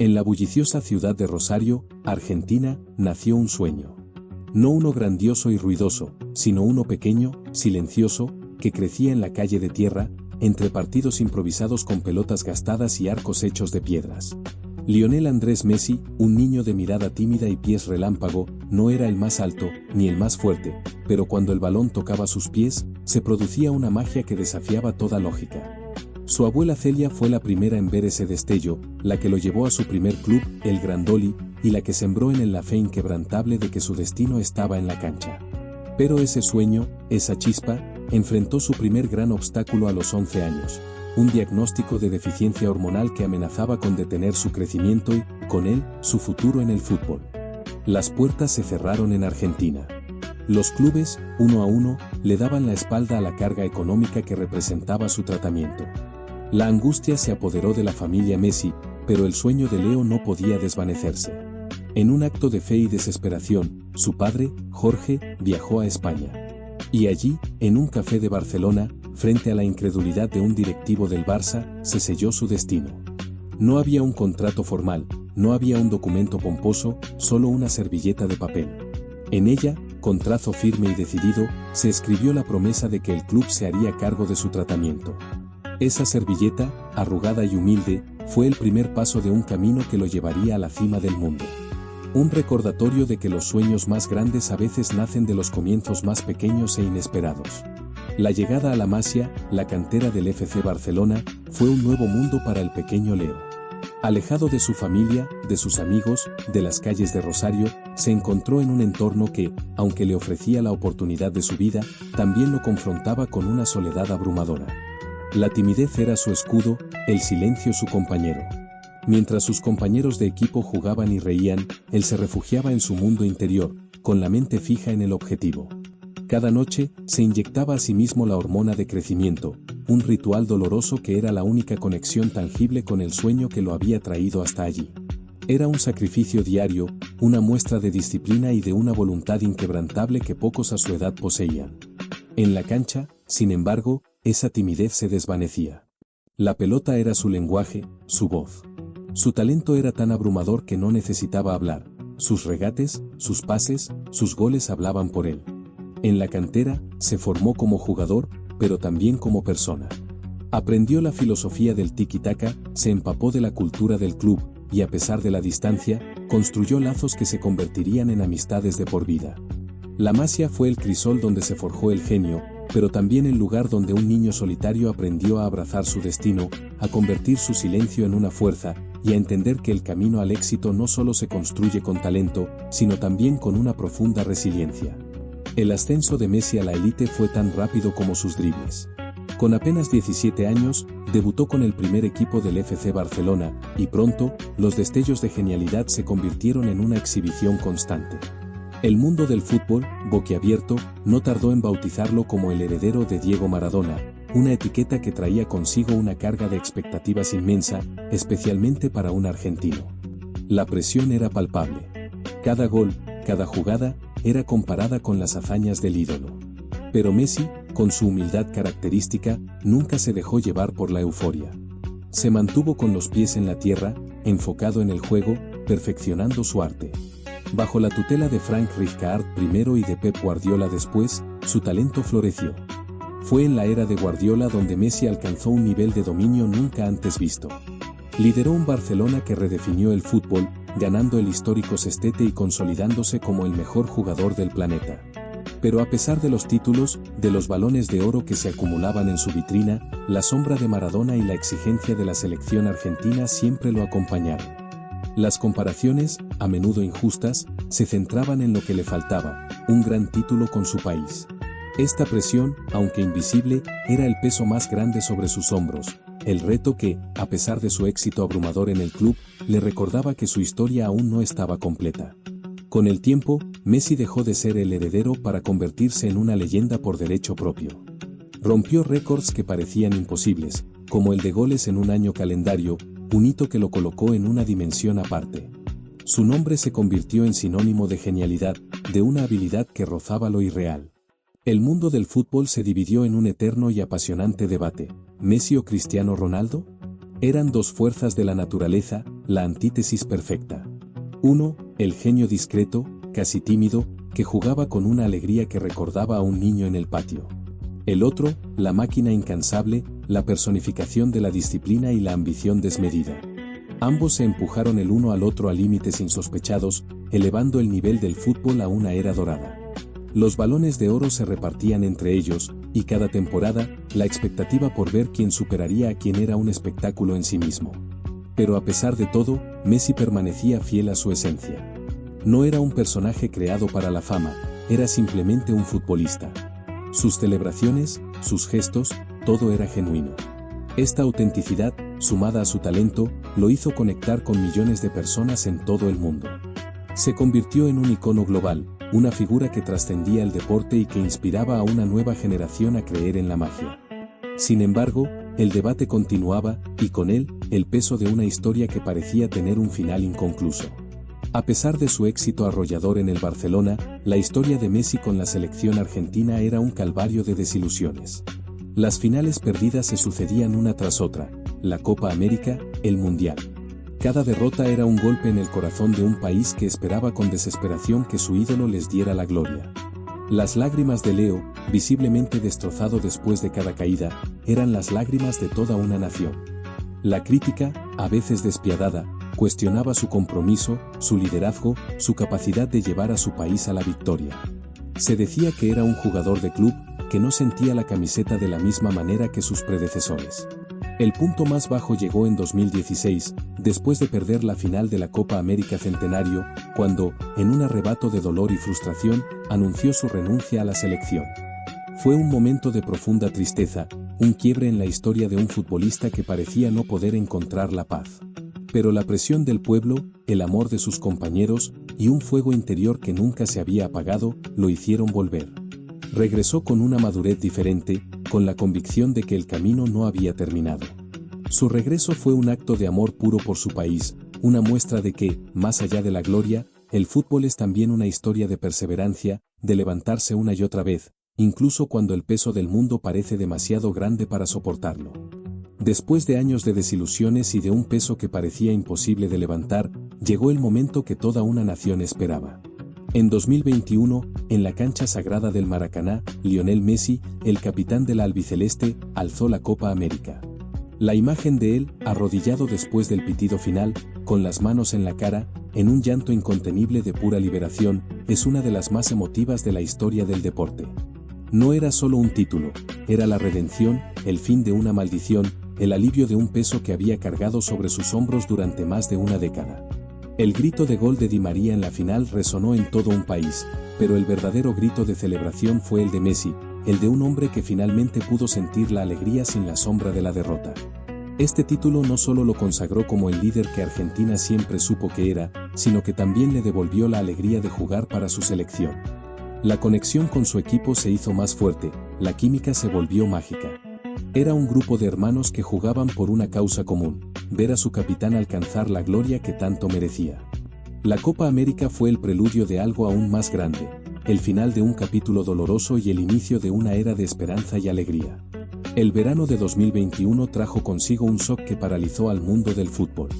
En la bulliciosa ciudad de Rosario, Argentina, nació un sueño. No uno grandioso y ruidoso, sino uno pequeño, silencioso, que crecía en la calle de tierra, entre partidos improvisados con pelotas gastadas y arcos hechos de piedras. Lionel Andrés Messi, un niño de mirada tímida y pies relámpago, no era el más alto, ni el más fuerte, pero cuando el balón tocaba sus pies, se producía una magia que desafiaba toda lógica. Su abuela Celia fue la primera en ver ese destello, la que lo llevó a su primer club, el Grandoli, y la que sembró en él la fe inquebrantable de que su destino estaba en la cancha. Pero ese sueño, esa chispa, enfrentó su primer gran obstáculo a los 11 años, un diagnóstico de deficiencia hormonal que amenazaba con detener su crecimiento y, con él, su futuro en el fútbol. Las puertas se cerraron en Argentina. Los clubes, uno a uno, le daban la espalda a la carga económica que representaba su tratamiento. La angustia se apoderó de la familia Messi, pero el sueño de Leo no podía desvanecerse. En un acto de fe y desesperación, su padre, Jorge, viajó a España. Y allí, en un café de Barcelona, frente a la incredulidad de un directivo del Barça, se selló su destino. No había un contrato formal, no había un documento pomposo, solo una servilleta de papel. En ella, con trazo firme y decidido, se escribió la promesa de que el club se haría cargo de su tratamiento. Esa servilleta, arrugada y humilde, fue el primer paso de un camino que lo llevaría a la cima del mundo. Un recordatorio de que los sueños más grandes a veces nacen de los comienzos más pequeños e inesperados. La llegada a la Masia, la cantera del FC Barcelona, fue un nuevo mundo para el pequeño Leo. Alejado de su familia, de sus amigos, de las calles de Rosario, se encontró en un entorno que, aunque le ofrecía la oportunidad de su vida, también lo confrontaba con una soledad abrumadora. La timidez era su escudo, el silencio su compañero. Mientras sus compañeros de equipo jugaban y reían, él se refugiaba en su mundo interior, con la mente fija en el objetivo. Cada noche, se inyectaba a sí mismo la hormona de crecimiento, un ritual doloroso que era la única conexión tangible con el sueño que lo había traído hasta allí. Era un sacrificio diario, una muestra de disciplina y de una voluntad inquebrantable que pocos a su edad poseían. En la cancha, sin embargo, esa timidez se desvanecía. La pelota era su lenguaje, su voz. Su talento era tan abrumador que no necesitaba hablar, sus regates, sus pases, sus goles hablaban por él. En la cantera, se formó como jugador, pero también como persona. Aprendió la filosofía del tiki-taka, se empapó de la cultura del club, y a pesar de la distancia, construyó lazos que se convertirían en amistades de por vida. La Masia fue el crisol donde se forjó el genio, pero también el lugar donde un niño solitario aprendió a abrazar su destino, a convertir su silencio en una fuerza, y a entender que el camino al éxito no solo se construye con talento, sino también con una profunda resiliencia. El ascenso de Messi a la élite fue tan rápido como sus dribles. Con apenas 17 años, debutó con el primer equipo del FC Barcelona, y pronto, los destellos de genialidad se convirtieron en una exhibición constante. El mundo del fútbol, boquiabierto, no tardó en bautizarlo como el heredero de Diego Maradona, una etiqueta que traía consigo una carga de expectativas inmensa, especialmente para un argentino. La presión era palpable. Cada gol, cada jugada, era comparada con las hazañas del ídolo. Pero Messi, con su humildad característica, nunca se dejó llevar por la euforia. Se mantuvo con los pies en la tierra, enfocado en el juego, perfeccionando su arte. Bajo la tutela de Frank Rijkaard primero y de Pep Guardiola después, su talento floreció. Fue en la era de Guardiola donde Messi alcanzó un nivel de dominio nunca antes visto. Lideró un Barcelona que redefinió el fútbol, ganando el histórico sextete y consolidándose como el mejor jugador del planeta. Pero a pesar de los títulos, de los balones de oro que se acumulaban en su vitrina, la sombra de Maradona y la exigencia de la selección argentina siempre lo acompañaron. Las comparaciones, a menudo injustas, se centraban en lo que le faltaba, un gran título con su país. Esta presión, aunque invisible, era el peso más grande sobre sus hombros, el reto que, a pesar de su éxito abrumador en el club, le recordaba que su historia aún no estaba completa. Con el tiempo, Messi dejó de ser el heredero para convertirse en una leyenda por derecho propio. Rompió récords que parecían imposibles, como el de goles en un año calendario, un hito que lo colocó en una dimensión aparte. Su nombre se convirtió en sinónimo de genialidad, de una habilidad que rozaba lo irreal. El mundo del fútbol se dividió en un eterno y apasionante debate: ¿Messi o Cristiano Ronaldo? Eran dos fuerzas de la naturaleza, la antítesis perfecta. Uno, el genio discreto, casi tímido, que jugaba con una alegría que recordaba a un niño en el patio. El otro, la máquina incansable, la personificación de la disciplina y la ambición desmedida. Ambos se empujaron el uno al otro a límites insospechados, elevando el nivel del fútbol a una era dorada. Los balones de oro se repartían entre ellos, y cada temporada, la expectativa por ver quién superaría a quien era un espectáculo en sí mismo. Pero a pesar de todo, Messi permanecía fiel a su esencia. No era un personaje creado para la fama, era simplemente un futbolista. Sus celebraciones, sus gestos, todo era genuino. Esta autenticidad, sumada a su talento, lo hizo conectar con millones de personas en todo el mundo. Se convirtió en un icono global, una figura que trascendía el deporte y que inspiraba a una nueva generación a creer en la magia. Sin embargo, el debate continuaba, y con él, el peso de una historia que parecía tener un final inconcluso. A pesar de su éxito arrollador en el Barcelona, la historia de Messi con la selección argentina era un calvario de desilusiones. Las finales perdidas se sucedían una tras otra, la Copa América, el Mundial. Cada derrota era un golpe en el corazón de un país que esperaba con desesperación que su ídolo les diera la gloria. Las lágrimas de Leo, visiblemente destrozado después de cada caída, eran las lágrimas de toda una nación. La crítica, a veces despiadada, cuestionaba su compromiso, su liderazgo, su capacidad de llevar a su país a la victoria. Se decía que era un jugador de club, que no sentía la camiseta de la misma manera que sus predecesores. El punto más bajo llegó en 2016, después de perder la final de la Copa América Centenario, cuando, en un arrebato de dolor y frustración, anunció su renuncia a la selección. Fue un momento de profunda tristeza, un quiebre en la historia de un futbolista que parecía no poder encontrar la paz. Pero la presión del pueblo, el amor de sus compañeros, y un fuego interior que nunca se había apagado, lo hicieron volver. Regresó con una madurez diferente, con la convicción de que el camino no había terminado. Su regreso fue un acto de amor puro por su país, una muestra de que, más allá de la gloria, el fútbol es también una historia de perseverancia, de levantarse una y otra vez, incluso cuando el peso del mundo parece demasiado grande para soportarlo. Después de años de desilusiones y de un peso que parecía imposible de levantar, llegó el momento que toda una nación esperaba. En 2021, en la cancha sagrada del Maracaná, Lionel Messi, el capitán de la albiceleste, alzó la Copa América. La imagen de él, arrodillado después del pitido final, con las manos en la cara, en un llanto incontenible de pura liberación, es una de las más emotivas de la historia del deporte. No era solo un título, era la redención, el fin de una maldición, el alivio de un peso que había cargado sobre sus hombros durante más de una década. El grito de gol de Di María en la final resonó en todo un país, pero el verdadero grito de celebración fue el de Messi, el de un hombre que finalmente pudo sentir la alegría sin la sombra de la derrota. Este título no solo lo consagró como el líder que Argentina siempre supo que era, sino que también le devolvió la alegría de jugar para su selección. La conexión con su equipo se hizo más fuerte, la química se volvió mágica. Era un grupo de hermanos que jugaban por una causa común, ver a su capitán alcanzar la gloria que tanto merecía. La Copa América fue el preludio de algo aún más grande, el final de un capítulo doloroso y el inicio de una era de esperanza y alegría. El verano de 2021 trajo consigo un shock que paralizó al mundo del fútbol.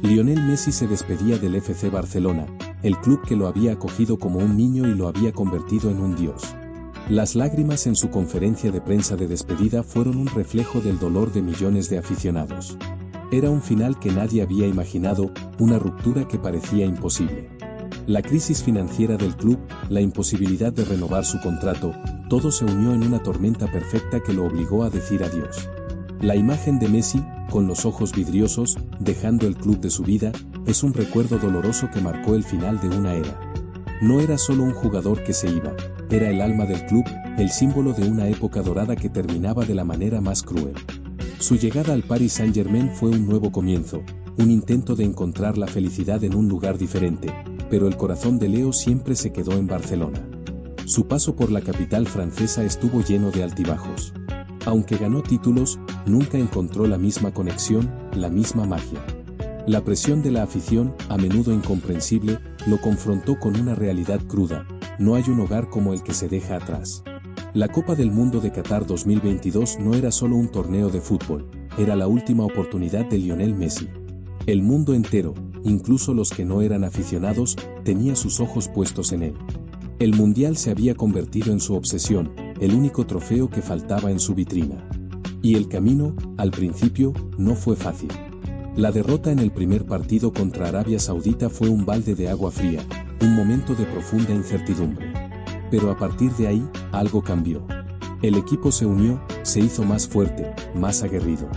Lionel Messi se despedía del FC Barcelona, el club que lo había acogido como un niño y lo había convertido en un dios. Las lágrimas en su conferencia de prensa de despedida fueron un reflejo del dolor de millones de aficionados. Era un final que nadie había imaginado, una ruptura que parecía imposible. La crisis financiera del club, la imposibilidad de renovar su contrato, todo se unió en una tormenta perfecta que lo obligó a decir adiós. La imagen de Messi, con los ojos vidriosos, dejando el club de su vida, es un recuerdo doloroso que marcó el final de una era. No era solo un jugador que se iba, era el alma del club, el símbolo de una época dorada que terminaba de la manera más cruel. Su llegada al Paris Saint-Germain fue un nuevo comienzo, un intento de encontrar la felicidad en un lugar diferente, pero el corazón de Leo siempre se quedó en Barcelona. Su paso por la capital francesa estuvo lleno de altibajos. Aunque ganó títulos, nunca encontró la misma conexión, la misma magia. La presión de la afición, a menudo incomprensible, lo confrontó con una realidad cruda: no hay un hogar como el que se deja atrás. La Copa del Mundo de Qatar 2022 no era solo un torneo de fútbol, era la última oportunidad de Lionel Messi. El mundo entero, incluso los que no eran aficionados, tenía sus ojos puestos en él. El Mundial se había convertido en su obsesión, el único trofeo que faltaba en su vitrina. Y el camino, al principio, no fue fácil. La derrota en el primer partido contra Arabia Saudita fue un balde de agua fría, un momento de profunda incertidumbre. Pero a partir de ahí, algo cambió. El equipo se unió, se hizo más fuerte, más aguerrido.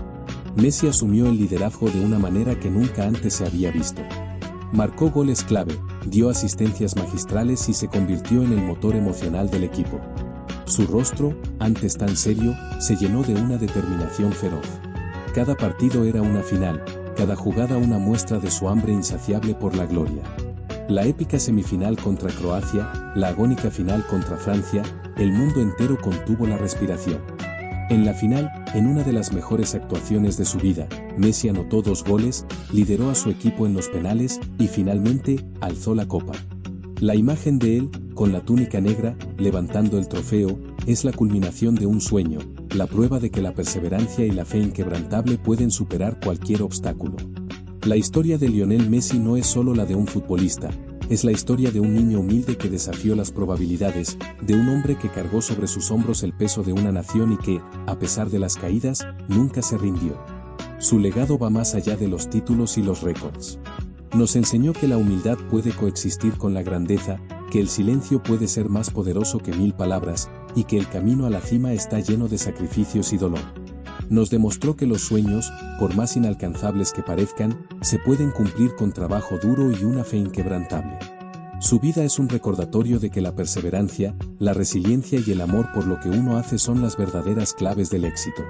Messi asumió el liderazgo de una manera que nunca antes se había visto. Marcó goles clave, dio asistencias magistrales y se convirtió en el motor emocional del equipo. Su rostro, antes tan serio, se llenó de una determinación feroz. Cada partido era una final, cada jugada una muestra de su hambre insaciable por la gloria. La épica semifinal contra Croacia, la agónica final contra Francia, el mundo entero contuvo la respiración. En la final, en una de las mejores actuaciones de su vida, Messi anotó 2 goles, lideró a su equipo en los penales y finalmente, alzó la copa. La imagen de él, con la túnica negra, levantando el trofeo, es la culminación de un sueño, la prueba de que la perseverancia y la fe inquebrantable pueden superar cualquier obstáculo. La historia de Lionel Messi no es solo la de un futbolista, es la historia de un niño humilde que desafió las probabilidades, de un hombre que cargó sobre sus hombros el peso de una nación y que, a pesar de las caídas, nunca se rindió. Su legado va más allá de los títulos y los récords. Nos enseñó que la humildad puede coexistir con la grandeza, que el silencio puede ser más poderoso que 1000 palabras, y que el camino a la cima está lleno de sacrificios y dolor. Nos demostró que los sueños, por más inalcanzables que parezcan, se pueden cumplir con trabajo duro y una fe inquebrantable. Su vida es un recordatorio de que la perseverancia, la resiliencia y el amor por lo que uno hace son las verdaderas claves del éxito.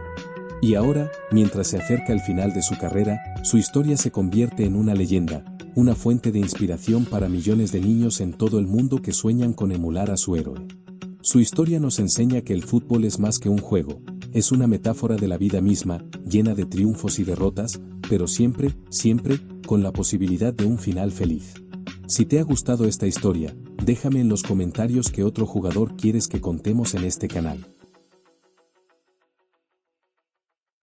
Y ahora, mientras se acerca el final de su carrera, su historia se convierte en una leyenda, una fuente de inspiración para millones de niños en todo el mundo que sueñan con emular a su héroe. Su historia nos enseña que el fútbol es más que un juego, es una metáfora de la vida misma, llena de triunfos y derrotas, pero siempre, siempre, con la posibilidad de un final feliz. Si te ha gustado esta historia, déjame en los comentarios qué otro jugador quieres que contemos en este canal.